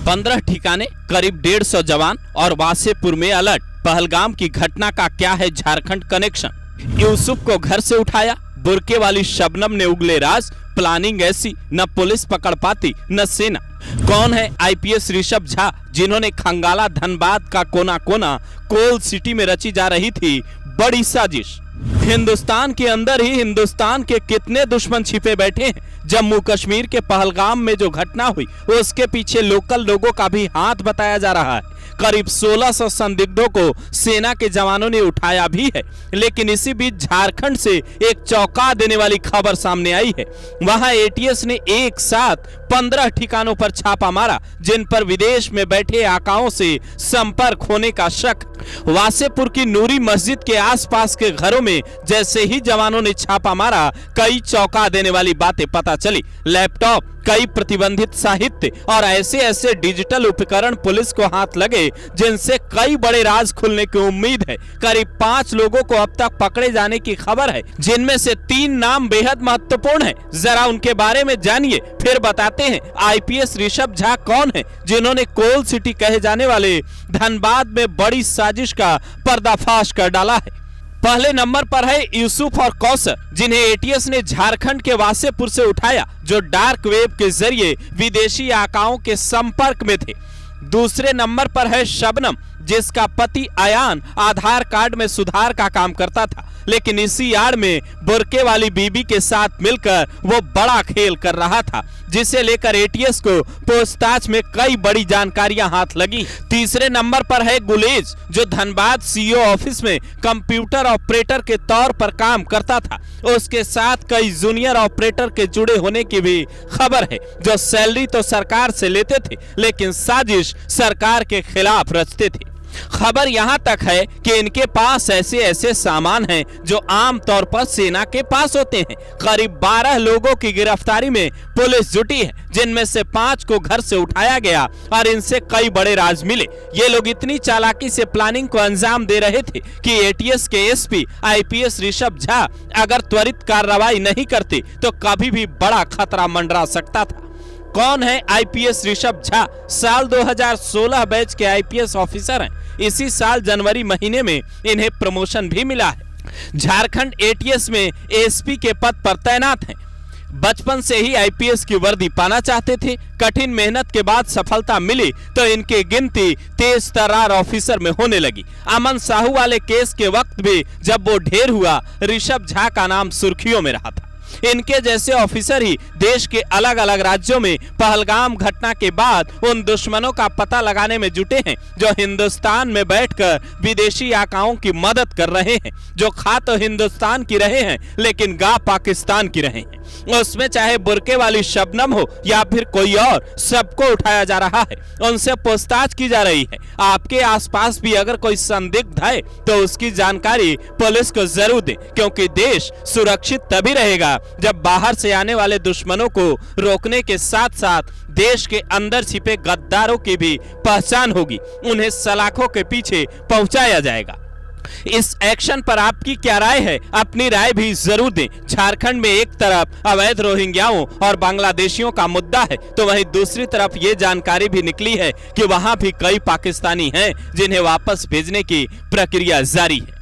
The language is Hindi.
15 ठिकाने, करीब 150 जवान और वासेपुर में अलर्ट। पहलगाम की घटना का क्या है झारखंड कनेक्शन? यूसुफ को घर से उठाया, बुरके वाली शबनम ने उगले राज। प्लानिंग ऐसी, न पुलिस पकड़ पाती न सेना। कौन है आईपीएस ऋषभ झा, जिन्होंने खंगाला धनबाद का कोना कोना कोल सिटी में रची जा रही थी बड़ी साजिश। हिंदुस्तान के अंदर ही हिंदुस्तान के कितने दुश्मन छिपे बैठे हैं। जम्मू कश्मीर के पहलगाम में जो घटना हुई उसके पीछे लोकल लोगों का भी हाथ बताया जा रहा है। करीब 1600 संदिग्धों को सेना के जवानों ने उठाया भी है। लेकिन इसी बीच झारखंड से एक चौंका देने वाली खबर सामने आई है। वहां एटीएस ने एक साथ 15 ठिकानों पर छापा मारा, जिन पर विदेश में बैठे आकाओं से संपर्क होने का शक। वासेपुर की नूरी मस्जिद के आसपास के घरों में जैसे ही जवानों ने छापा मारा, कई चौंका देने वाली बातें पता चली। लैपटॉप, कई प्रतिबंधित साहित्य और ऐसे ऐसे डिजिटल उपकरण पुलिस को हाथ लगे जिनसे कई बड़े राज खुलने की उम्मीद है। करीब 5 लोगों को अब तक पकड़े जाने की खबर है, जिनमें से 3 नाम बेहद महत्वपूर्ण है। जरा उनके बारे में जानिए, फिर बताते हैं आईपीएस ऋषभ झा कौन है, जिन्होंने कोल सिटी कहे जाने वाले धनबाद में बड़ी साजिश का पर्दाफाश कर डाला है। पहले नंबर पर है यूसुफ और कौसर, जिन्हें एटीएस ने झारखंड के वासेपुर से उठाया, जो डार्क वेब के जरिए विदेशी आकाओं के संपर्क में थे। दूसरे नंबर पर है शबनम, जिसका पति अयान आधार कार्ड में सुधार का काम करता था, लेकिन इसी आड़ में बुरके वाली बीबी के साथ मिलकर वो बड़ा खेल कर रहा था, जिसे लेकर एटीएस को पूछताछ में कई बड़ी जानकारियां हाथ लगी। तीसरे नंबर पर है गुलेज, जो धनबाद सीईओ ऑफिस में कंप्यूटर ऑपरेटर के तौर पर काम करता था। उसके साथ कई जूनियर ऑपरेटर के जुड़े होने की भी खबर है, जो सैलरी तो सरकार से लेते थे, लेकिन साजिश सरकार के खिलाफ रचते थे। खबर यहां तक है कि इनके पास ऐसे ऐसे सामान हैं जो आम तौर पर सेना के पास होते हैं। करीब 12 लोगों की गिरफ्तारी में पुलिस जुटी है, जिनमें से 5 को घर से उठाया गया और इनसे कई बड़े राज मिले। ये लोग इतनी चालाकी से प्लानिंग को अंजाम दे रहे थे कि एटीएस के एसपी आईपीएस ऋषभ झा अगर त्वरित कार्रवाई नहीं करते तो कभी भी बड़ा खतरा मंडरा सकता था। कौन है आईपीएस ऋषभ झा? साल 2016 बैच के आईपीएस ऑफिसर हैं। इसी साल जनवरी महीने में इन्हें प्रमोशन भी मिला है। झारखंड एटीएस में एसपी के पद पर तैनात हैं। बचपन से ही आईपीएस की वर्दी पाना चाहते थे। कठिन मेहनत के बाद सफलता मिली तो इनकी गिनती तेज तर्रार ऑफिसर में होने लगी। अमन साहू वाले केस के वक्त भी जब वो ढेर हुआ, ऋषभ झा का नाम सुर्खियों में रहा था। इनके जैसे ऑफिसर ही देश के अलग अलग राज्यों में पहलगाम घटना के बाद उन दुश्मनों का पता लगाने में जुटे हैं, जो हिंदुस्तान में बैठकर विदेशी आकाओं की मदद कर रहे हैं, जो खा तो हिंदुस्तान की रहे हैं लेकिन गा पाकिस्तान की रहे हैं। उसमें चाहे बुरके वाली शबनम हो या फिर कोई और, सबको उठाया जा रहा है, उनसे पूछताछ की जा रही है। आपके आसपास भी अगर कोई संदिग्ध है तो उसकी जानकारी पुलिस को जरूर दें, क्योंकि देश सुरक्षित तभी रहेगा जब बाहर से आने वाले दुश्मनों को रोकने के साथ साथ देश के अंदर छिपे गद्दारों की भी पहचान होगी, उन्हें सलाखों के पीछे पहुंचाया जाएगा। इस एक्शन पर आपकी क्या राय है? अपनी राय भी जरूर दें। झारखंड में एक तरफ अवैध रोहिंग्याओं और बांग्लादेशियों का मुद्दा है, तो वहीं दूसरी तरफ ये जानकारी भी निकली है कि वहां भी कई पाकिस्तानी हैं जिन्हें वापस भेजने की प्रक्रिया जारी है।